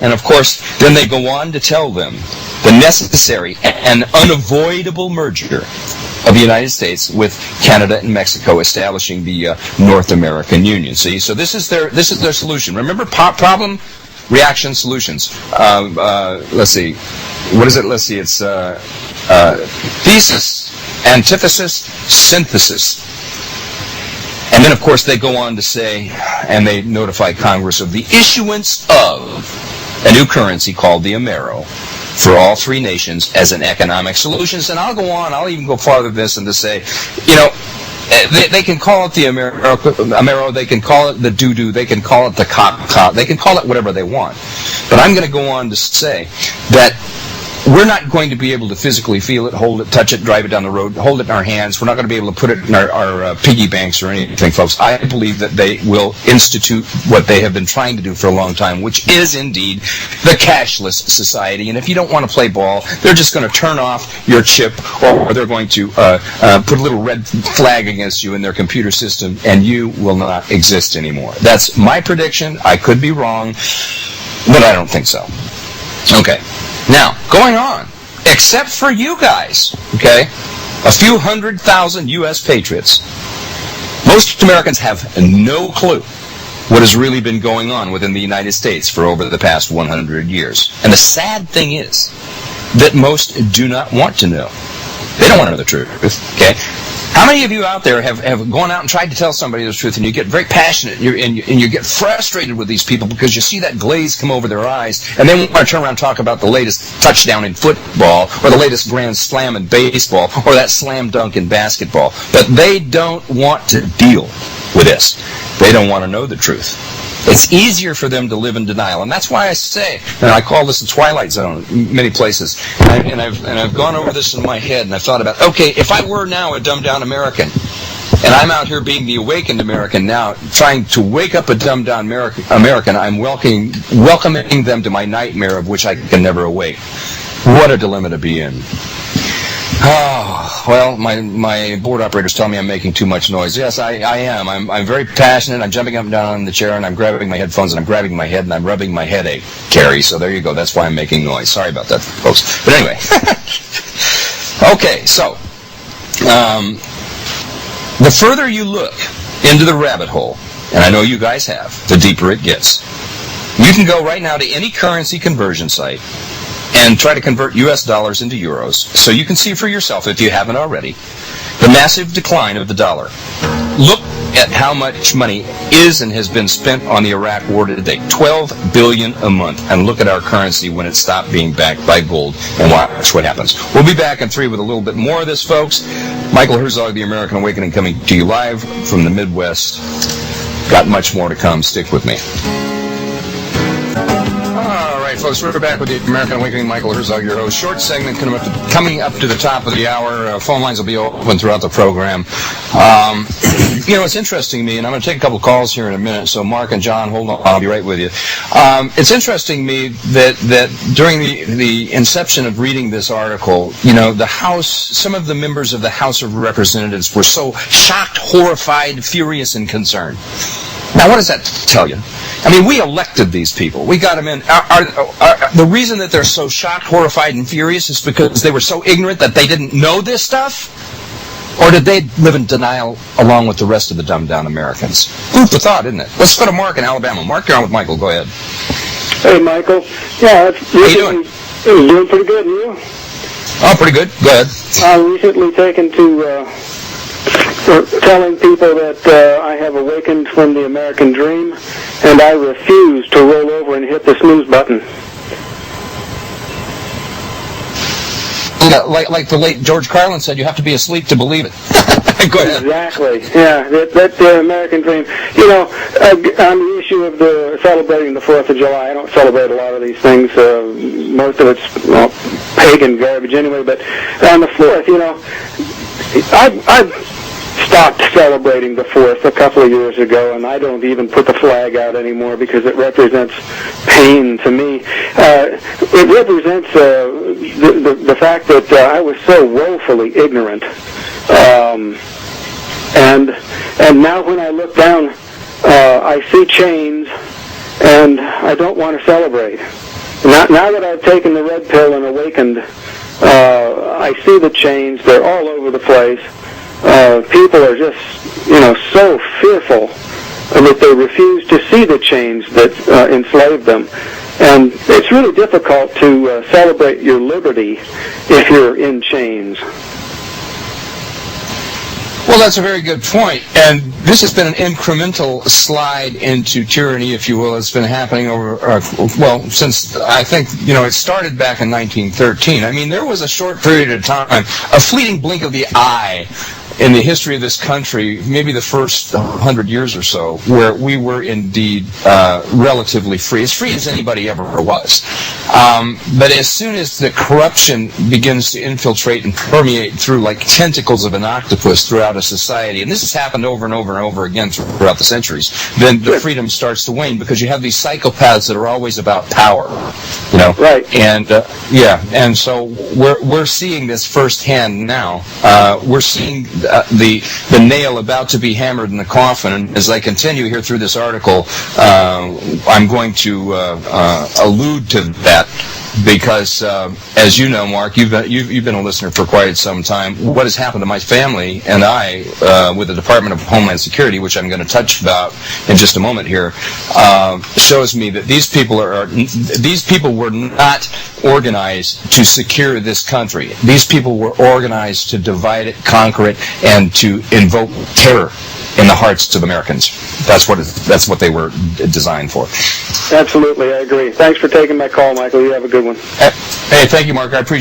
And of course, then they go on to tell them the necessary and unavoidable merger of the United States with Canada and Mexico, establishing the North American Union. See, so this is their solution. Remember, problem, reaction, solutions. Let's see, what is it? Let's see, it's thesis, antithesis, synthesis. And then, of course, they go on to say, and they notify Congress of the issuance of a new currency called the Amero for all three nations as an economic solution. And I'll go on, I'll even go farther than this and to say, you know, they can call it the Amero, they can call it the doo-doo, they can call it the cock, they can call it whatever they want. But I'm going to go on to say that we're not going to be able to physically feel it, hold it, touch it, drive it down the road, hold it in our hands. We're not going to be able to put it in our piggy banks or anything, folks. I believe that they will institute what they have been trying to do for a long time, which is indeed the cashless society. And if you don't want to play ball, they're just going to turn off your chip, or they're going to put a little red flag against you in their computer system, and you will not exist anymore. That's my prediction. I could be wrong, but I don't think so. Okay. Now, going on, except for you guys, okay, a few 100,000 U.S. patriots, most Americans have no clue what has really been going on within the United States for over the past 100 years. And the sad thing is that most do not want to know. They don't want to know the truth, okay? How many of you out there have gone out and tried to tell somebody the truth, and you get very passionate, and you get frustrated with these people because you see that glaze come over their eyes, and they want to turn around and talk about the latest touchdown in football, or the latest grand slam in baseball, or that slam dunk in basketball. But they don't want to deal with this. They don't want to know the truth. It's easier for them to live in denial, and that's why I say, and I call this the twilight zone in many places. And I've gone over this in my head, and I've thought about, okay, if I were now a dumbed-down American, and I'm out here being the awakened American now, trying to wake up a dumbed-down American, I'm welcoming them to my nightmare of which I can never awake. What a dilemma to be in. Oh, well, my board operators tell me I'm making too much noise. Yes, I am. I'm very passionate. I'm jumping up and down in the chair, and I'm grabbing my headphones, and I'm grabbing my head, and I'm rubbing my headache, Carrie. So there you go. That's why I'm making noise. Sorry about that, folks. But anyway. Okay, so the further you look into the rabbit hole, and I know you guys have, the deeper it gets. You can go right now to any currency conversion site and try to convert U.S. dollars into euros, so you can see for yourself, if you haven't already, the massive decline of the dollar. Look at how much money is and has been spent on the Iraq war today, $12 billion a month, and look at our currency when it stopped being backed by gold, and watch what happens. We'll be back in 3 with a little bit more of this, folks. Michael Herzog, The American Awakening, coming to you live from the Midwest. Got much more to come. Stick with me. All right, folks, we're back with the American Awakening. Michael Herzog, your host. Short segment coming up to the top of the hour. Phone lines will be open throughout the program. You know, it's interesting to me, and I'm going to take a couple of calls here in a minute, so Mark and John, hold on, I'll be right with you. It's interesting to me that during the inception of reading this article, you know, the House, some of the members of the House of Representatives were so shocked, horrified, furious, and concerned. Now, what does that tell you? I mean, we elected these people. We got them in. The reason that they're so shocked, horrified, and furious is because they were so ignorant that they didn't know this stuff? Or did they live in denial along with the rest of the dumbed-down Americans? Food for thought, isn't it? Let's go to Mark in Alabama. Mark, you're on with Michael. Go ahead. Hey, Michael. Yeah, how you doing? Doing pretty good, and you? Oh, pretty good. Go ahead. I'm recently taken to telling people that I have awakened from the American dream, and I refuse to roll over and hit the snooze button. Yeah, like the late George Carlin said, you have to be asleep to believe it. Go ahead. Exactly. Yeah, that's the American dream. You know, on the issue of the celebrating the 4th of July, I don't celebrate a lot of these things. Most of it's pagan garbage anyway. But on the 4th, you know, I've stopped celebrating the 4th a couple of years ago, and I don't even put the flag out anymore because it represents pain to me. It represents the fact that I was so woefully ignorant. And now when I look down, I see chains, and I don't want to celebrate. Now that I've taken the red pill and awakened, I see the change. They're all over the place. People are just, so fearful that they refuse to see the change that enslaved them. And it's really difficult to celebrate your liberty if you're in chains. Well, that's a very good point. And this has been an incremental slide into tyranny, if you will. It's been happening over, since I think, it started back in 1913. I mean, there was a short period of time, a fleeting blink of the eye in the history of this country, maybe the first 100 years or so, where we were indeed relatively free as anybody ever was. But as soon as the corruption begins to infiltrate and permeate through like tentacles of an octopus throughout a society, and this has happened over and over and over again throughout the centuries, then the freedom starts to wane because you have these psychopaths that are always about power, Right. And and so we're seeing this firsthand now. We're seeing the nail about to be hammered in the coffin. And as I continue here through this article, I'm going to allude to that because, as you know, Mark, you've been a listener for quite some time. What has happened to my family and I with the Department of Homeland Security, which I'm going to touch about in just a moment here, shows me that these people were not organized to secure this country. These people were organized to divide it, conquer it, and to invoke terror in the hearts of Americans. That's what they were designed for. Absolutely, I agree. Thanks for taking my call, Michael. You have a good one. Hey, thank you, Mark. I appreciate it.